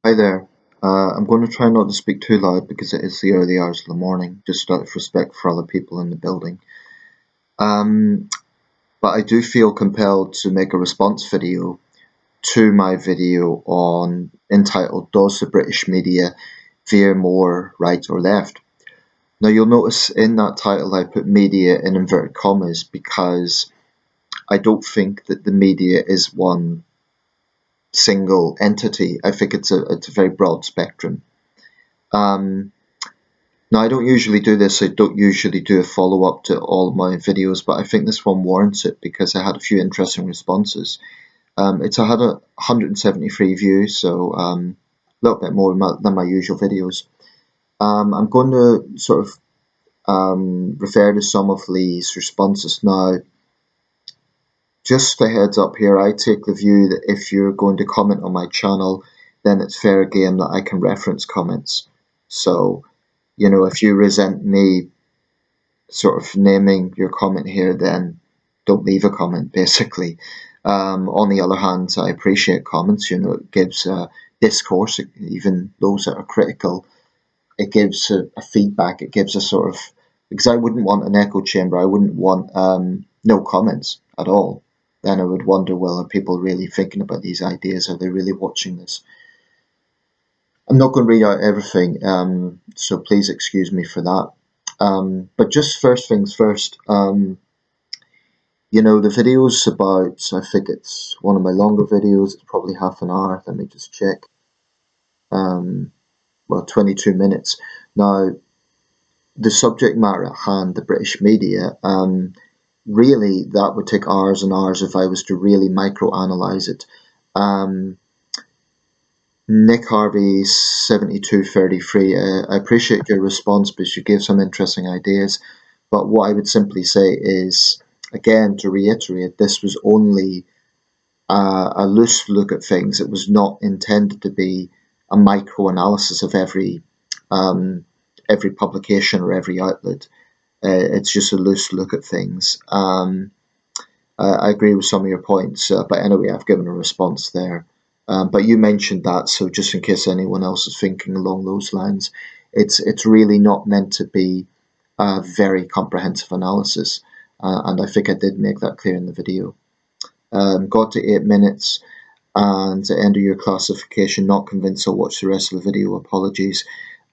Hi there. I'm going to try not to speak too loud because it is the early hours of the morning, just out of respect for other people in the building. Um, but I do feel compelled to make a response video to my video on entitled "Does the British Media Veer More Right or Left?" Now you'll notice in that title I put media in inverted commas because I don't think that the media is one single entity. I think it's a very broad spectrum. Um, Now, I don't usually do this. I don't usually do a follow-up to all of my videos, but I think this one warrants it because I had a few interesting responses. It's I had 173 views, so a little bit more than my usual videos. I'm going to sort of refer to some of these responses now. Just a heads up here, I take the view that if you're going to comment on my channel, then it's fair game that I can reference comments. So, if you resent me sort of naming your comment here, then don't leave a comment, basically. On the other hand, I appreciate comments. It gives discourse, even those that are critical. It gives a feedback. It gives a sort of, because I wouldn't want an echo chamber. I wouldn't want no comments at all. Then I would wonder, well, are people really thinking about these ideas? Are they really watching this? I'm not going to read out everything, so please excuse me for that. But just first things first, the video's about, I think it's one of my longer videos, it's probably half an hour, let me just check. Well, 22 minutes. Now, the subject matter at hand, the British media, really that would take hours and hours if I was to really micro-analyse it. Nick Harvey 7233, I appreciate your response because you gave some interesting ideas, but what I would simply say is, again, to reiterate, this was only a loose look at things. It was not intended to be a micro analysis of every publication or every outlet. It's just a loose look at things. I agree with some of your points, but anyway, I've given a response there. But you mentioned that, so just in case anyone else is thinking along those lines, it's really not meant to be a very comprehensive analysis, and I think I did make that clear in the video. Got to 8 minutes, and the end of your classification, not convinced. I'll watch the rest of the video. Apologies.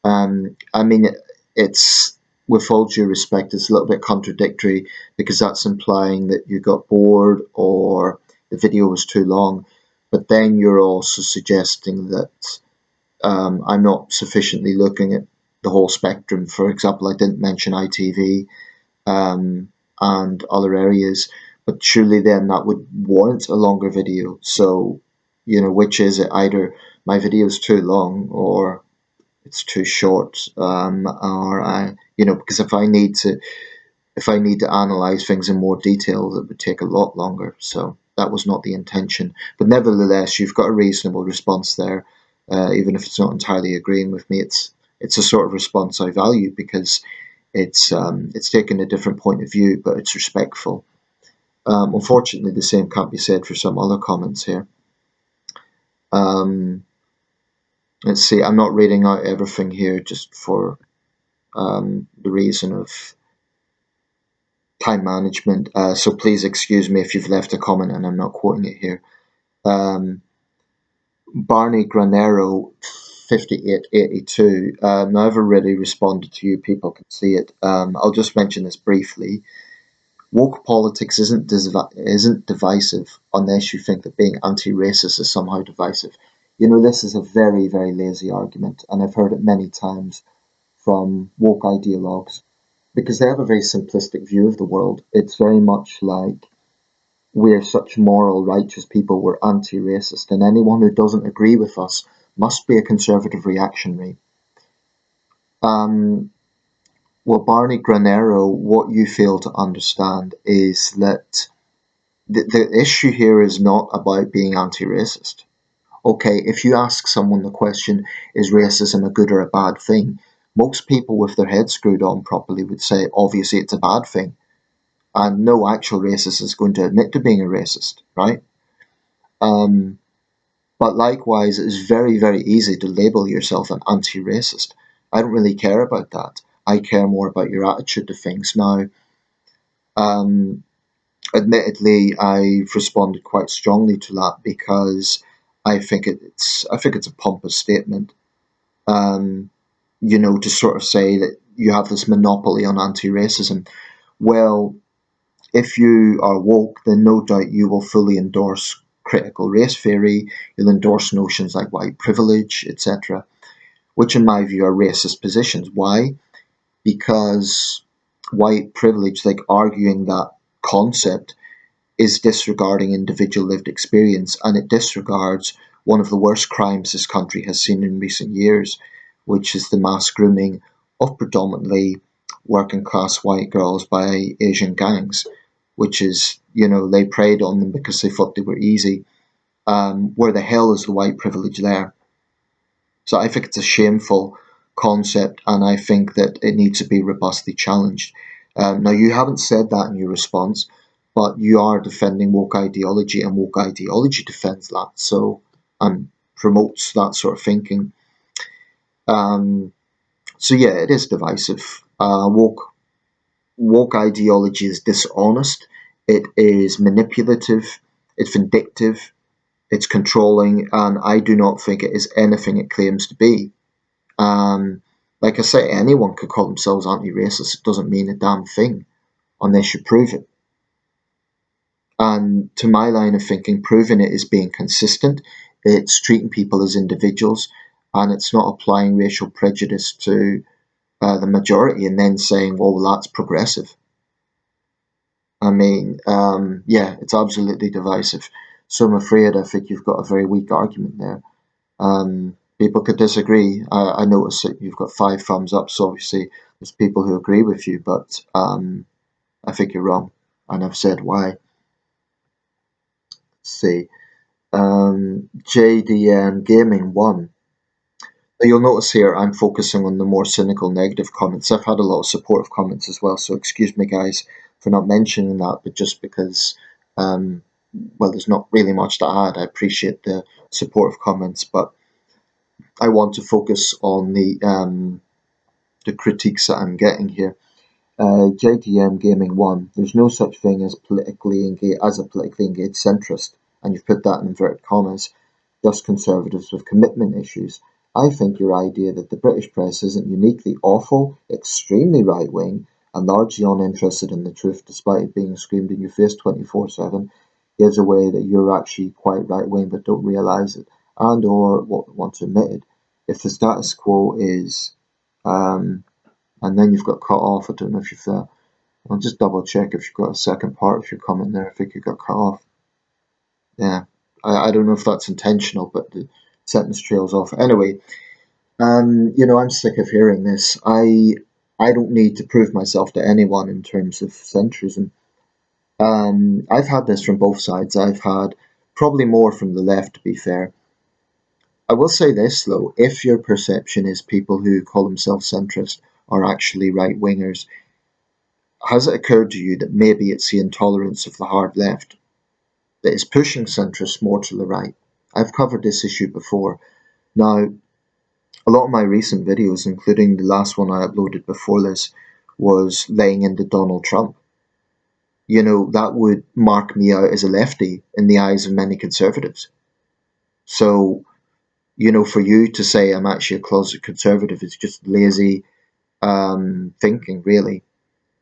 I mean, it's, with all due respect, it's a little bit contradictory because that's implying that you got bored or the video was too long. But then you're also suggesting that I'm not sufficiently looking at the whole spectrum. For example, I didn't mention ITV and other areas, but surely then that would warrant a longer video. So, which is it? Either my video is too long or it's too short, because if I need to analyze things in more detail, it would take a lot longer. So that was not the intention. But nevertheless, you've got a reasonable response there, even if it's not entirely agreeing with me. It's a sort of response I value because it's taken a different point of view, but it's respectful. Unfortunately, the same can't be said for some other comments here. Let's see, I'm not reading out everything here just for the reason of time management, so please excuse me if you've left a comment and I'm not quoting it here. Barney Granero 5882, now I've already responded to you, people can see it. I'll just mention this briefly. Woke politics isn't divisive unless you think that being anti-racist is somehow divisive. This is a very, very lazy argument, and I've heard it many times from woke ideologues because they have a very simplistic view of the world. It's very much like we're such moral, righteous people, we're anti-racist, and anyone who doesn't agree with us must be a conservative reactionary. Well, Barney Granero, what you fail to understand is that the issue here is not about being anti-racist. Okay, if you ask someone the question, is racism a good or a bad thing? Most people with their heads screwed on properly would say, obviously it's a bad thing. And no actual racist is going to admit to being a racist, right? But likewise, it is very, very easy to label yourself an anti-racist. I don't really care about that. I care more about your attitude to things. Now, um, admittedly, I've responded quite strongly to that because I think it's a pompous statement. Um, to sort of say that you have this monopoly on anti-racism. Well, if you are woke, then no doubt you will fully endorse critical race theory. You'll endorse notions like white privilege, etc., which, in my view, are racist positions. Why? Because white privilege, like arguing that concept, is disregarding individual lived experience, and it disregards one of the worst crimes this country has seen in recent years, which is the mass grooming of predominantly working class white girls by Asian gangs, which is, they preyed on them because they thought they were easy. Where the hell is the white privilege there? So I think it's a shameful concept, and I think that it needs to be robustly challenged. Now, you haven't said that in your response, but you are defending woke ideology, and woke ideology defends that, so and promotes that sort of thinking. Um, so yeah, it is divisive. Woke ideology is dishonest. It is manipulative. It's vindictive. It's controlling, and I do not think it is anything it claims to be. Like I say, anyone could call themselves anti-racist. It doesn't mean a damn thing unless you prove it. And to my line of thinking, proving it is being consistent. It's treating people as individuals, and it's not applying racial prejudice to the majority and then saying, "Well, that's progressive." I mean, yeah, it's absolutely divisive. So I'm afraid I think you've got a very weak argument there. People could disagree. I notice that you've got 5 thumbs up, so obviously there's people who agree with you, but I think you're wrong, and I've said why. Let's see. JDM Gaming 1. Now you'll notice here I'm focusing on the more cynical negative comments. I've had a lot of supportive comments as well, so excuse me, guys, for not mentioning that, but just because, um, well, there's not really much to add. I appreciate the supportive comments, but I want to focus on the critiques that I'm getting here. JDM Gaming 1, there's no such thing as a politically engaged centrist, and you've put that in inverted commas, just conservatives with commitment issues. I think your idea that the British press isn't uniquely awful, extremely right wing, and largely uninterested in the truth despite it being screamed in your face 24/7 gives away that you're actually quite right wing but don't realise it, and or want to admit it. If the status quo is um, and then you've got cut off. I don't know if you've I'll just double check if you've got a second part of your comment there. I think you got cut off. Yeah, I don't know if that's intentional, but the sentence trails off. Anyway, I'm sick of hearing this. I don't need to prove myself to anyone in terms of centrism. I've had this from both sides. I've had probably more from the left, to be fair. I will say this though: if your perception is people who call themselves centrist are actually right wingers, has it occurred to you that maybe it's the intolerance of the hard left that is pushing centrists more to the right? I've covered this issue before. Now, a lot of my recent videos, including the last one I uploaded before this, was laying into Donald Trump. That would mark me out as a lefty in the eyes of many conservatives. So, for you to say I'm actually a closet conservative is just lazy thinking, really.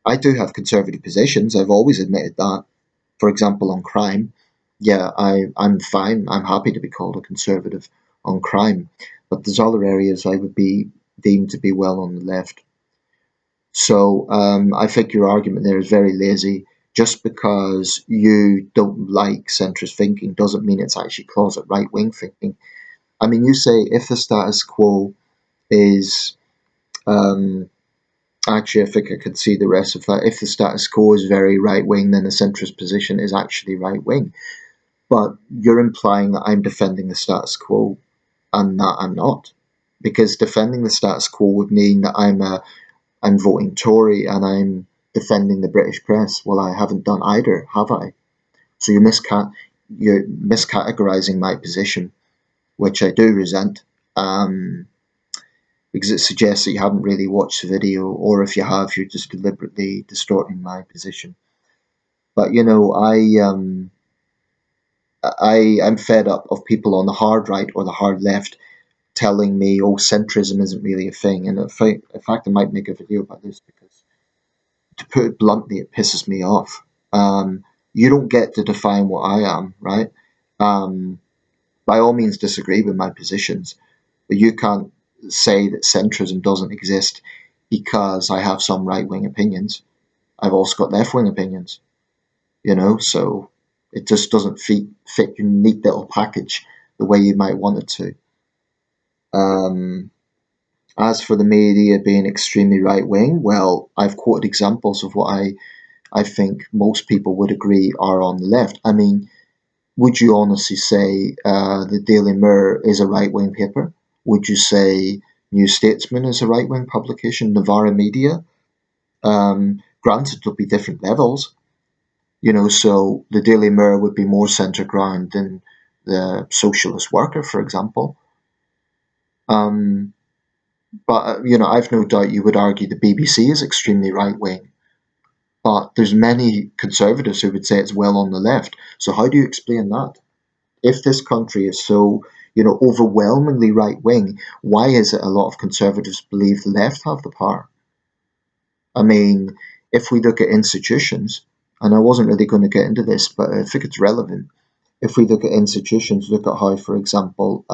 I do have conservative positions. I've always admitted that. For example, on crime, yeah, I'm fine. I'm happy to be called a conservative on crime. But there's other areas I would be deemed to be well on the left. So I think your argument there is very lazy. Just because you don't like centrist thinking doesn't mean it's actually closet right wing thinking. I mean, you say if the status quo is um, actually, I think I could see the rest of that. If the status quo is very right wing, then the centrist position is actually right wing. But you're implying that I'm defending the status quo and that I'm not. Because defending the status quo would mean that I'm voting Tory and I'm defending the British press. Well, I haven't done either, have I? So you're miscategorizing my position. which I do resent, um, because it suggests that you haven't really watched the video, or if you have, you're just deliberately distorting my position. But you know, I'm fed up of people on the hard right or the hard left telling me, "Oh, centrism isn't really a thing." And in fact, I might make a video about this because, to put it bluntly, it pisses me off. You don't get to define what I am, right? Um, by all means, disagree with my positions, but you can't say that centrism doesn't exist because I have some right wing opinions. I've also got left wing opinions, so it just doesn't fit your neat little package the way you might want it to. Um, as for the media being extremely right wing, well, I've quoted examples of what I think most people would agree are on the left. I mean, would you honestly say the Daily Mirror is a right wing paper? Would you say New Statesman is a right wing publication? Novara Media? Granted, there'll be different levels, so the Daily Mirror would be more centre ground than the Socialist Worker, for example. But I've no doubt you would argue the BBC is extremely right wing. But there's many conservatives who would say it's well on the left. So how do you explain that? If this country is so, overwhelmingly right wing, why is it a lot of conservatives believe the left have the power? I mean, if we look at institutions, and I wasn't really going to get into this, but I think it's relevant. If we look at institutions, look at how, for example,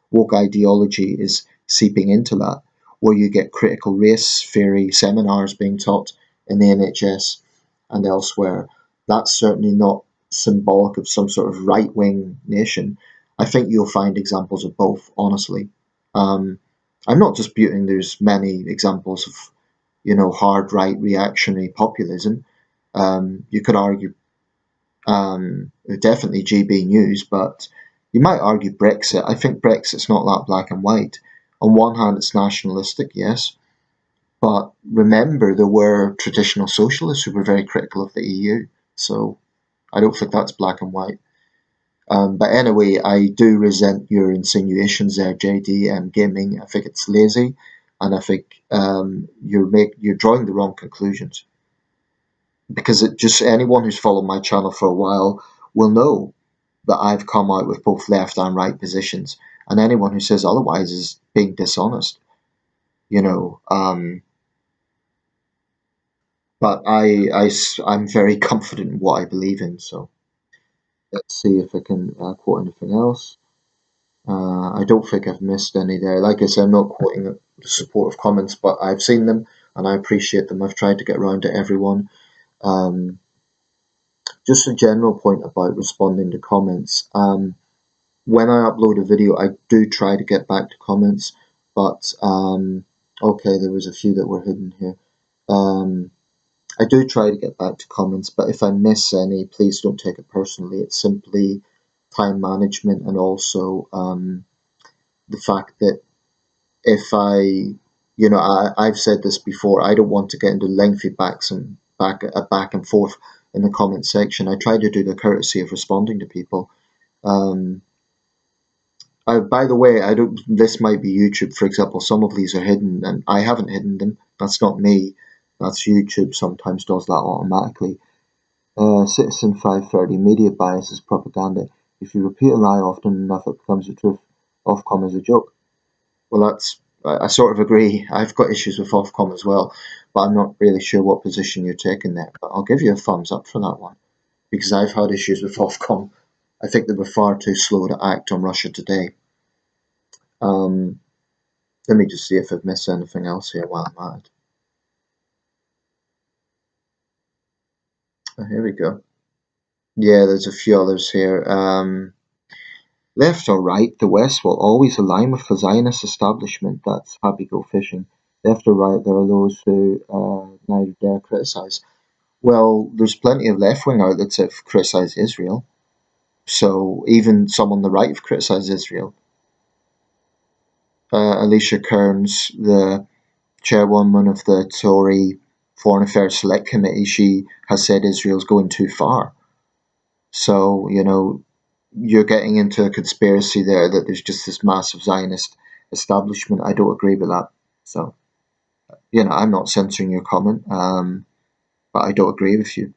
woke ideology is seeping into that, where you get critical race theory seminars being taught in the NHS and elsewhere. That's certainly not symbolic of some sort of right wing nation. I think you'll find examples of both, honestly. Um, I'm not disputing there's many examples of, hard right reactionary populism. You could argue definitely GB News, but you might argue Brexit. I think Brexit's not that black and white. On one hand, it's nationalistic, yes, but remember there were traditional socialists who were very critical of the EU, so I don't think that's black and white. But anyway, I do resent your insinuations there, JD. Gaming. I think it's lazy, and I think you're drawing the wrong conclusions, because it just anyone who's followed my channel for a while will know that I've come out with both left and right positions, and anyone who says otherwise is being dishonest. You know, but I'm very confident in what I believe in. So let's see if I can quote anything else. I don't think I've missed any there. Like I said, I'm not quoting the supportive comments, but I've seen them and I appreciate them. I've tried to get around to everyone. Um, just a general point about responding to comments. When I upload a video, I do try to get back to comments, but okay, there was a few that were hidden here. I do try to get back to comments, but if I miss any, please don't take it personally. It's simply time management, and also the fact that if I've said this before, I don't want to get into lengthy back and forth in the comment section. I try to do the courtesy of responding to people. Um, by the way, I don't. This might be YouTube, for example. Some of these are hidden, and I haven't hidden them. That's not me. That's YouTube. Sometimes does that automatically. Citizen 530. Media bias is propaganda. If you repeat a lie often enough, it becomes the truth. Ofcom is a joke. Well, I sort of agree. I've got issues with Ofcom as well, but I'm not really sure what position you're taking there. But I'll give you a thumbs up for that one, because I've had issues with Ofcom. I think they were far too slow to act on Russia Today. Um, Let me just see if I've missed anything else here while I'm at it. Oh, here we go. Yeah, there's a few others here. Left or right, the West will always align with the Zionist establishment. That's Happy Go Fishing. Left or right, there are those who neither dare criticize. Well, there's plenty of left-wing outlets that have criticised Israel. So even some on the right have criticised Israel. Alicia Kearns, the chairwoman of the Tory Foreign Affairs Select Committee, she has said Israel's going too far. So, you're getting into a conspiracy there that there's just this massive Zionist establishment. I don't agree with that. So, I'm not censoring your comment, but I don't agree with you.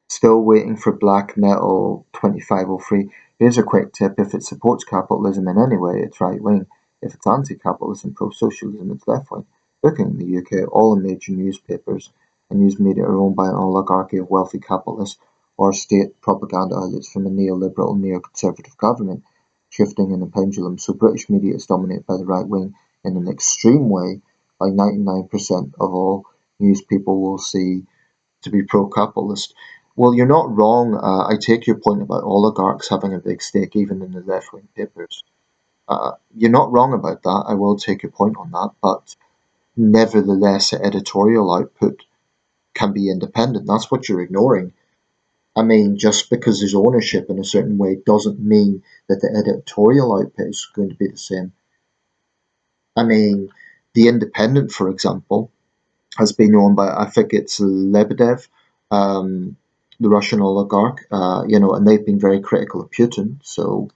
Still waiting for Black Metal 2503. Here's a quick tip. If it supports capitalism in any way, it's right wing. If it's anti capitalism, pro socialism, it's left wing. Looking in the UK, all the major newspapers and news media are owned by an oligarchy of wealthy capitalists or state propaganda outlets from a neoliberal, neoconservative government, shifting in a pendulum. So British media is dominated by the right wing in an extreme way, like 99% of all news people will see to be pro-capitalist. Well, you're not wrong. I take your point about oligarchs having a big stake, even in the left-wing papers. You're not wrong about that. I will take your point on that, but nevertheless, editorial output can be independent. That's what you're ignoring. I mean, just because there's ownership in a certain way doesn't mean that the editorial output is going to be the same. I mean, The Independent, for example, has been owned by, I think it's Lebedev, um, the Russian oligarch, and they've been very critical of Putin. So,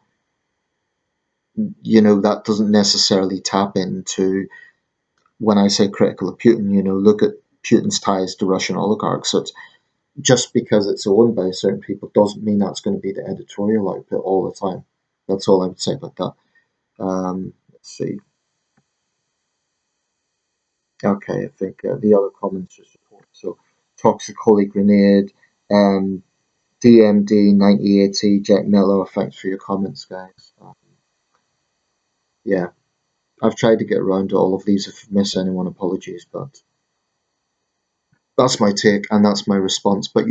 that doesn't necessarily tap into, when I say critical of Putin, look at Putin's ties to Russian oligarchs. So it's just because it's owned by certain people doesn't mean that's going to be the editorial output all the time. That's all I would say about that. Let's see. Okay, I think the other comments are support. So, Toxic Holy Grenade, um, DMD 9080, Jack Miller, thanks for your comments, guys. Yeah, I've tried to get around to all of these. If I miss anyone, apologies, but that's my take and that's my response. But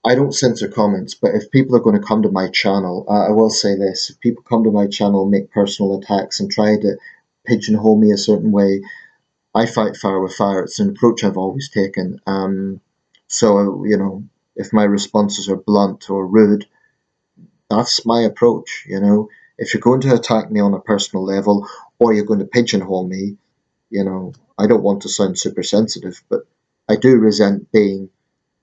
I don't censor comments, but if people are going to come to my channel, I will say this: if people come to my channel, make personal attacks, and try to pigeonhole me a certain way, I fight fire with fire. It's an approach I've always taken. So if my responses are blunt or rude, that's my approach. If you're going to attack me on a personal level or you're going to pigeonhole me, I don't want to sound super sensitive, but I do resent being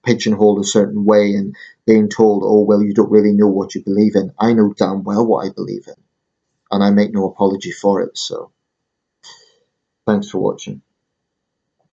pigeonholed a certain way and being told, oh, well, you don't really know what you believe in. I know damn well what I believe in, and I make no apology for it. So thanks for watching.